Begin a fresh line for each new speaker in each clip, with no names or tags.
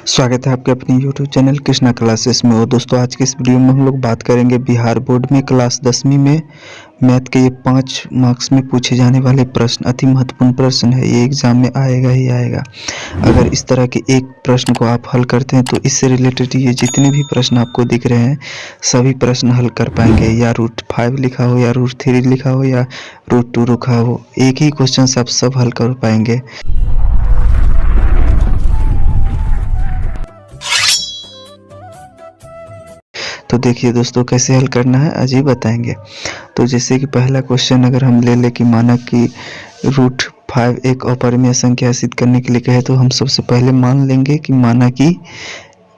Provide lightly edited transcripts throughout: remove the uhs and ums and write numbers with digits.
स्वागत है आपके अपने YouTube चैनल कृष्णा क्लासेस में। और दोस्तों, आज के इस वीडियो में हम लोग बात करेंगे बिहार बोर्ड में क्लास 10वीं में मैथ के ये 5 मार्क्स में पूछे जाने वाले प्रश्न अति महत्वपूर्ण प्रश्न है। ये एग्जाम में आएगा ही आएगा। अगर इस तरह के एक प्रश्न को आप हल करते हैं तो इससे रिलेटेड ये जितने भी प्रश्न आपको दिख रहे हैं सभी प्रश्न हल कर पाएंगे। या √5 लिखा हो या √3 लिखा हो या √2 लिखा हो, एक ही क्वेश्चन से आप सब हल कर पाएंगे। तो देखिए दोस्तों, कैसे हल करना है आज ही बताएंगे। तो जैसे कि पहला क्वेश्चन अगर हम ले लें कि माना कि √5 एक अपरिमेय संख्या सिद्ध करने के लिए कहे, तो हम सबसे पहले मान लेंगे कि माना कि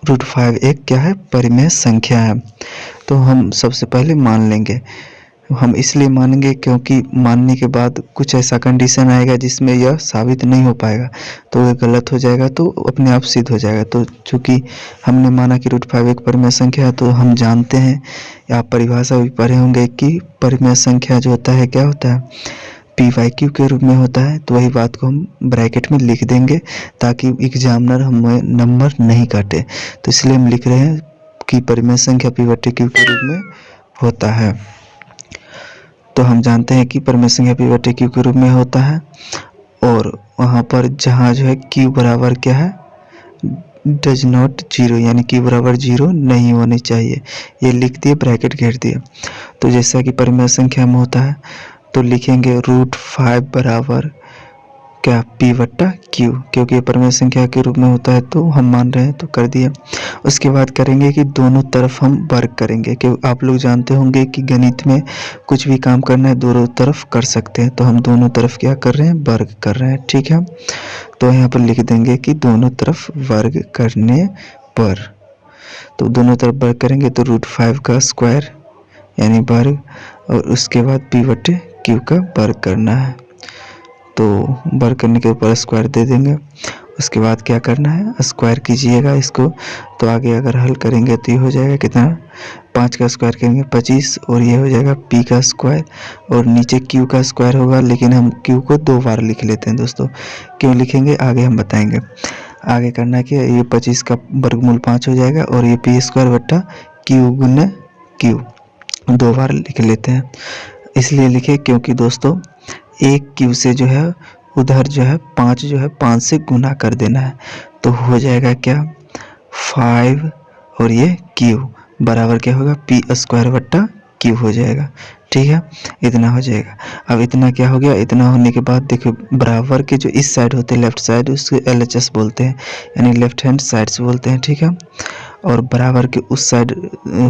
√5 एक क्या है, परिमेय संख्या है। तो हम सबसे पहले मान लेंगे। हम इसलिए मानेंगे क्योंकि मानने के बाद कुछ ऐसा कंडीशन आएगा जिसमें यह साबित नहीं हो पाएगा, तो यह गलत हो जाएगा, तो अपने आप सिद्ध हो जाएगा। तो चूँकि हमने माना कि √5 एक परिमेय संख्या है, तो हम जानते हैं, आप परिभाषा भी पढ़े होंगे कि परिमेय संख्या जो होता है क्या होता है, p/q के रूप में होता है। तो वही बात को हम ब्रैकेट में लिख देंगे ताकि एग्जामिनर हमें नंबर नहीं काटे। तो इसलिए हम लिख रहे हैं कि परिमेय संख्या p/q के रूप में होता है। तो हम जानते हैं कि परिमेय संख्या p/q के रूप में होता है। और वहाँ पर जहाँ जो है q बराबर क्या है, डज नॉट 0, यानी q बराबर 0 नहीं होनी चाहिए। ये लिख दिए, ब्रैकेट घेर दिए। तो जैसा कि परिमेय संख्या में होता है तो लिखेंगे √5 बराबर क्या, p/q, क्योंकि ये परिमेय संख्या के रूप में होता है तो हम मान रहे हैं, तो कर दिए। उसके बाद करेंगे कि दोनों तरफ हम वर्ग करेंगे, क्योंकि आप लोग जानते होंगे कि गणित में कुछ भी काम करना है दोनों तरफ कर सकते हैं। तो हम दोनों तरफ क्या कर रहे हैं, वर्ग कर रहे हैं। ठीक है, तो यहाँ पर लिख देंगे कि दोनों तरफ वर्ग करने पर, तो दोनों तरफ वर्ग करेंगे तो √5 का स्क्वायर यानी वर्ग, और उसके बाद p/q का वर्ग करना है। तो वर्ग करने के ऊपर स्क्वायर दे देंगे। उसके बाद क्या करना है, स्क्वायर कीजिएगा इसको। तो आगे अगर हल करेंगे तो ये हो जाएगा कितना, 5 का स्क्वायर करेंगे 25, और ये हो जाएगा p का स्क्वायर, और नीचे q का स्क्वायर होगा। लेकिन हम q को 2 बार लिख लेते हैं दोस्तों। क्यों लिखेंगे आगे हम बताएंगे। आगे करना है कि ये 25 का वर्गमूल 5 हो जाएगा, और ये p² / q 2 बार लिख लेते हैं। इसलिए लिखे क्योंकि दोस्तों एक q से जो है उधर जो है 5 जो है 5 से गुना कर देना है। तो हो जाएगा क्या, 5, और ये q बराबर क्या होगा, p² / q हो जाएगा। ठीक है, इतना हो जाएगा। अब इतना क्या हो गया, इतना होने के बाद देखो बराबर के जो इस साइड होते हैं लेफ्ट साइड, उसको LHS बोलते हैं, यानी लेफ्ट हैंड साइड से बोलते हैं। ठीक है, और बराबर के उस साइड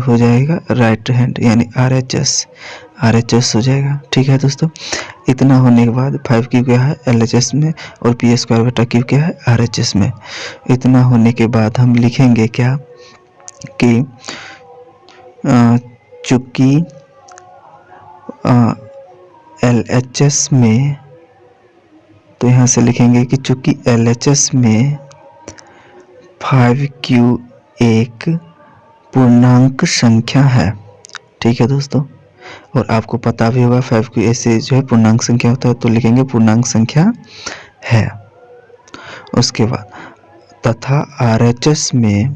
हो जाएगा राइट हैंड, यानी RHS हो जाएगा। ठीक है दोस्तों, इतना होने के बाद 5q क्या है LHS में, और p² / q क्या है RHS में। इतना होने के बाद हम लिखेंगे क्या कि चूँकि LHS में, तो यहाँ से लिखेंगे कि चूँकि LHS में 5q एक पूर्णांक संख्या है। ठीक है दोस्तों, और आपको पता भी होगा 5q ऐसे जो है पूर्णांक संख्या होता है, तो लिखेंगे पूर्णांक संख्या है। उसके बाद तथा RHS में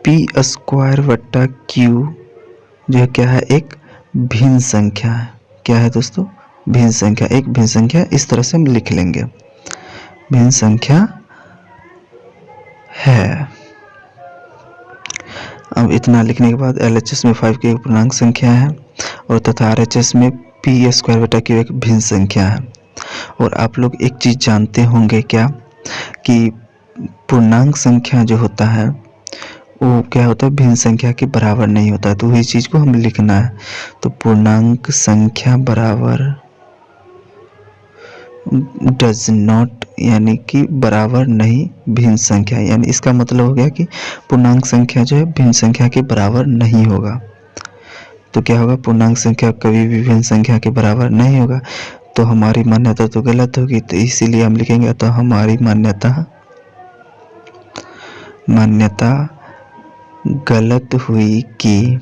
p² / q जो है क्या है, एक भिन्न संख्या है। क्या है दोस्तों, भिन्न संख्या, एक भिन्न संख्या। इस तरह से हम लिख लेंगे, भिन्न संख्या है। अब इतना लिखने के बाद LHS में 5 की एक पूर्णांक संख्या है, और तथा RHS में p² / q एक भिन्न संख्या है। और आप लोग एक चीज़ जानते होंगे क्या, कि पूर्णांक संख्या जो होता है वो क्या होता है, भिन्न संख्या के बराबर नहीं होता है। तो वही चीज़ को हम लिखना है। तो पूर्णांक संख्या बराबर डज नॉट, यानी कि बराबर नहीं भिन्न संख्या, यानी इसका मतलब हो गया कि पूर्णांक संख्या जो है भिन्न संख्या के बराबर नहीं होगा। तो क्या होगा, पूर्णांक संख्या कभी भी भिन्न संख्या के बराबर नहीं होगा। तो हमारी मान्यता तो गलत होगी, तो इसीलिए हम लिखेंगे तो हमारी मान्यता गलत हुई कि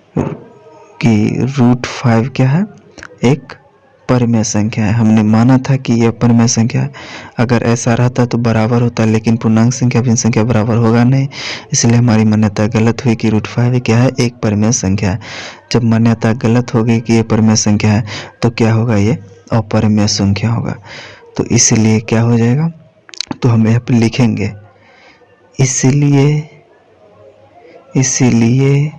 √5 क्या है, एक परिमेय संख्या है। हमने माना था कि यह परिमेय संख्या है। अगर ऐसा रहता तो बराबर होता, लेकिन पूर्णांक संख्या भिन्न संख्या बराबर होगा नहीं, इसलिए हमारी मान्यता गलत हुई कि √5 क्या है, एक परिमेय संख्या है। जब मान्यता गलत होगी कि ये परिमेय संख्या है तो क्या होगा, ये अपरिमेय संख्या होगा। तो इसलिए क्या हो जाएगा, तो हम यहाँ पे लिखेंगे इसीलिए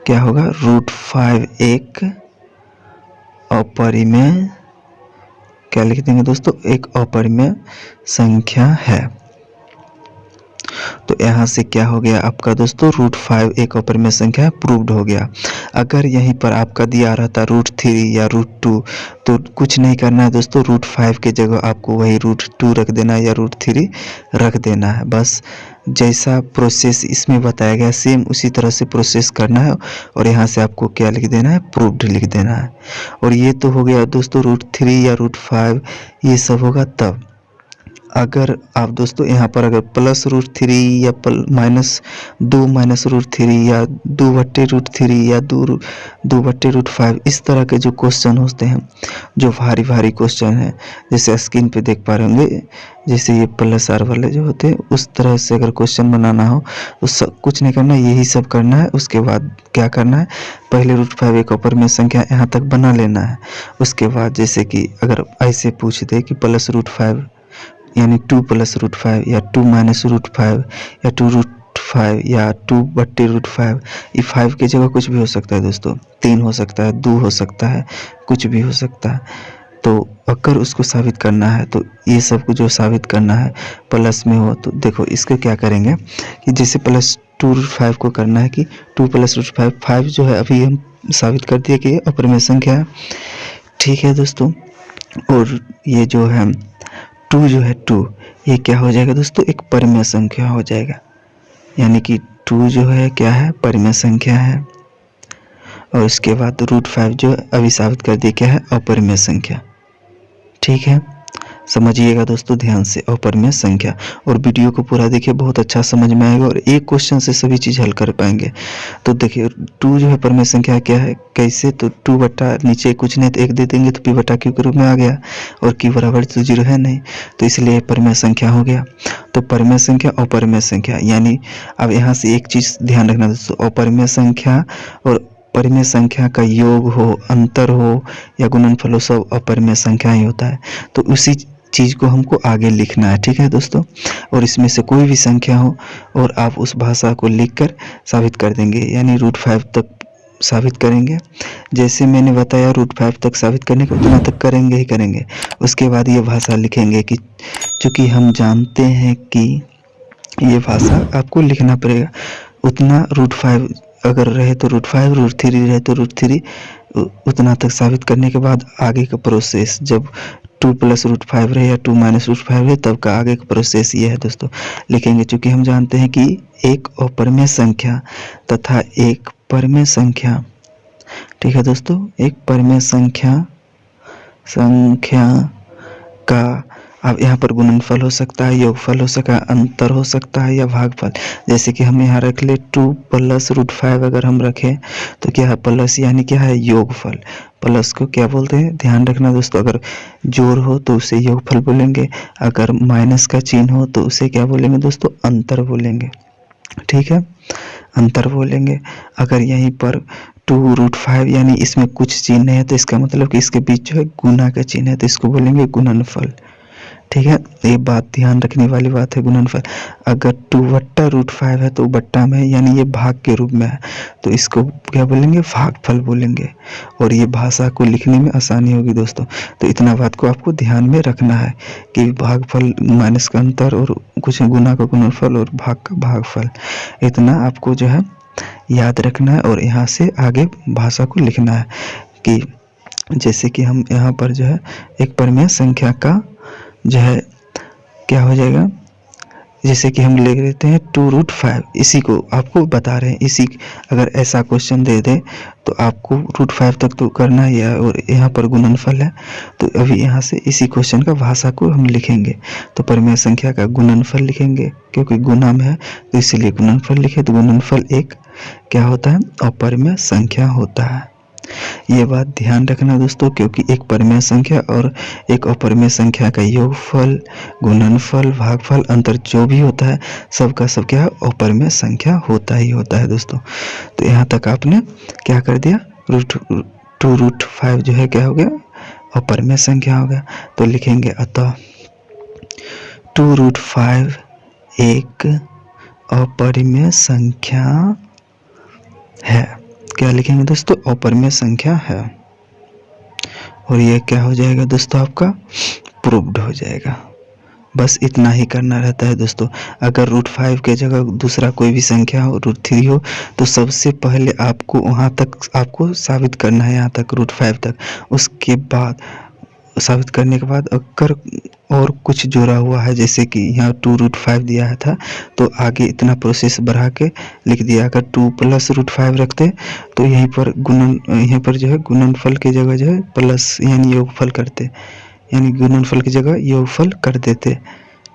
क्या होगा, √5 एक अपरिमेय, क्या लिख देंगे दोस्तों, एक अपरिमेय संख्या है। तो यहाँ से क्या हो गया आपका दोस्तों, √5 एक अपरिमेय संख्या प्रूव्ड हो गया। अगर यहीं पर आपका दिया रहता √3 या √2 तो कुछ नहीं करना है दोस्तों, √5 के जगह आपको वही √2 रख देना है या √3 रख देना है। बस जैसा प्रोसेस इसमें बताया गया सेम उसी तरह से प्रोसेस करना है और यहाँ से आपको क्या लिख देना है, प्रूव्ड लिख देना है। और ये तो हो गया दोस्तों √3 या √5 ये सब होगा तब। अगर आप दोस्तों यहाँ पर अगर +√3 या -2 -√3 या 2/√3 या 2/√5 इस तरह के जो क्वेश्चन होते हैं, जो भारी क्वेश्चन है, जैसे स्क्रीन पे देख पा रहे होंगे, जैसे ये +R वाले जो होते हैं उस तरह से अगर क्वेश्चन बनाना हो तो कुछ नहीं करना, यही सब करना है। उसके बाद क्या करना है, पहले √5 एक अपरिमेय संख्या यहाँ तक बना लेना है। उसके बाद जैसे कि अगर ऐसे पूछ दे कि +√5 यानी 2 + √5 या 2 - √5 या 2√5 या 2/√5, ये 5 की जगह कुछ भी हो सकता है दोस्तों, 3 हो सकता है, 2 हो सकता है, कुछ भी हो सकता है। तो अगर उसको साबित करना है तो ये सब को जो साबित करना है प्लस में हो, तो देखो इसको क्या करेंगे कि जैसे +2√5 को करना है कि 2 + √5, 5 जो है अभी हम साबित कर दिए कि ये अपरिमेय संख्या है, ठीक है दोस्तों। और ये जो है 2 जो है 2 ये क्या हो जाएगा दोस्तों, एक परिमेय संख्या हो जाएगा, यानी कि 2 जो है क्या है, परिमेय संख्या है। और इसके बाद √5 जो अभी साबित कर दिया क्या है, अपरिमेय संख्या, ठीक है। समझिएगा दोस्तों ध्यान से, अपरिमेय संख्या। और वीडियो को पूरा देखिए, बहुत अच्छा समझ में आएगा और एक क्वेश्चन से सभी चीज़ हल कर पाएंगे। तो देखिए 2 जो है परिमेय संख्या क्या है, कैसे, तो 2 बटा नीचे कुछ नहीं तो 1 दे देंगे तो p/q के रूप में आ गया, और q बराबर तो 0 है नहीं, तो इसलिए परिमेय संख्या हो गया। तो परिमेय संख्या अपरिमेय संख्या, यानी अब यहाँ से एक चीज़ ध्यान रखना दोस्तों, अपरिमेय संख्या और परिमेय संख्या का योग हो, अंतर हो या गुणनफल हो, सब अपरिमेय संख्या ही होता है। तो उसी चीज़ को हमको आगे लिखना है, ठीक है दोस्तों। और इसमें से कोई भी संख्या हो और आप उस भाषा को लिखकर साबित कर देंगे, यानी √5 तक साबित करेंगे। जैसे मैंने बताया √5 तक साबित करने को उतना तक करेंगे ही करेंगे। उसके बाद ये भाषा लिखेंगे कि चूँकि हम जानते हैं कि ये भाषा आपको लिखना पड़ेगा, उतना √5 अगर रहे तो √5, √3 रहे तो √3, उतना तक साबित करने के बाद आगे का प्रोसेस, जब 2 + √5 रहे या 2 - √5 रहे तब का आगे का प्रोसेस ये है दोस्तों, लिखेंगे। चूँकि हम जानते हैं कि एक अपरिमेय संख्या तथा एक परिमेय संख्या, ठीक है दोस्तों, एक परिमेय संख्या का अब यहाँ पर गुणनफल हो सकता है, योगफल हो सकता है, अंतर हो सकता है या भागफल। जैसे कि हम यहाँ रख ले 2 + √5 अगर हम रखें तो क्या है, प्लस यानी क्या है, योगफल। प्लस को क्या बोलते हैं, ध्यान रखना दोस्तों, अगर जोड़ हो तो उसे योगफल बोलेंगे, अगर माइनस का चिन्ह हो तो उसे क्या बोलेंगे दोस्तों, अंतर बोलेंगे, ठीक है, अंतर बोलेंगे। अगर यहीं पर 2√5 यानी इसमें कुछ चिन्ह है तो इसका मतलब कि इसके बीच जो है गुना का चिन्ह है, तो इसको बोलेंगे गुणनफल, ठीक है। ये बात ध्यान रखने वाली बात है, गुणनफल। अगर 2/√5 है तो बट्टा में यानी ये भाग के रूप में है, तो इसको क्या बोलेंगे, भागफल बोलेंगे। और ये भाषा को लिखने में आसानी होगी दोस्तों। तो इतना बात को आपको ध्यान में रखना है कि भागफल माइनस का अंतर और कुछ गुना का गुणनफल और भाग का भागफल, इतना आपको जो है याद रखना है। और यहाँ से आगे भाषा को लिखना है कि जैसे कि हम यहाँ पर जो है एक परिमेय संख्या का जो है क्या हो जाएगा, जैसे कि हम ले लेते हैं 2√5, इसी को आपको बता रहे हैं। इसी अगर ऐसा क्वेश्चन दे दे तो आपको √5 तक तो करना ही है, और यहाँ पर गुणनफल है तो अभी यहाँ से इसी क्वेश्चन का भाषा को हम लिखेंगे। तो परिमेय संख्या का गुणनफल लिखेंगे, क्योंकि गुना में है तो इसीलिए गुणनफल लिखे। तो गुणनफल एक क्या होता है, अपरिमेय संख्या होता है, ये बात ध्यान रखना दोस्तों, क्योंकि एक परिमेय संख्या और एक अपरिमेय संख्या का योगफल, गुणनफल, भागफल, अंतर जो भी होता है सबका सब क्या है, अपरिमेय संख्या होता ही होता है दोस्तों। तो यहाँ तक आपने क्या कर दिया, √2√5 जो है क्या हो गया, अपरिमेय संख्या हो गया। तो लिखेंगे अतः 2√5 एक अपरिमेय संख्या है। क्या लिखेंगे दोस्तों, अपरिमेय संख्या है। और ये क्या हो जाएगा दोस्तों, आपका प्रूव्ड हो जाएगा। बस इतना ही करना रहता है दोस्तों। अगर √5 के जगह दूसरा कोई भी संख्या हो, √3 हो, तो सबसे पहले आपको वहाँ तक आपको साबित करना है, यहाँ तक √5 तक। उसके बाद साबित करने के बाद अगर और कुछ जोड़ा हुआ है, जैसे कि यहाँ 2√5 दिया है था, तो आगे इतना प्रोसेस बढ़ा के लिख दिया। अगर 2 + √5 रखते तो यहीं पर जो है गुणनफल की जगह जो है प्लस यानी योगफल करते, यानी गुणनफल की जगह योगफल कर देते।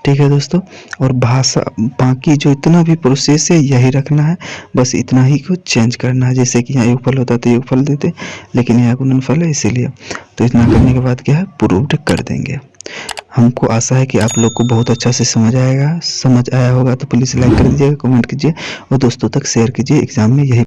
ठीक है दोस्तों। और भाषा बाकी जो इतना भी प्रोसेस है यही रखना है, बस इतना ही को चेंज करना है। जैसे कि यहाँ योगफल होता तो योगफल देते, लेकिन यहाँ गुणनफल है इसीलिए। तो इतना करने के बाद क्या है, प्रूव्ड कर देंगे। हमको आशा है कि आप लोग को बहुत अच्छा से समझ आया होगा। तो प्लीज़ लाइक कर दीजिएगा, कमेंट कीजिए और दोस्तों तक शेयर कीजिए। एग्जाम में यही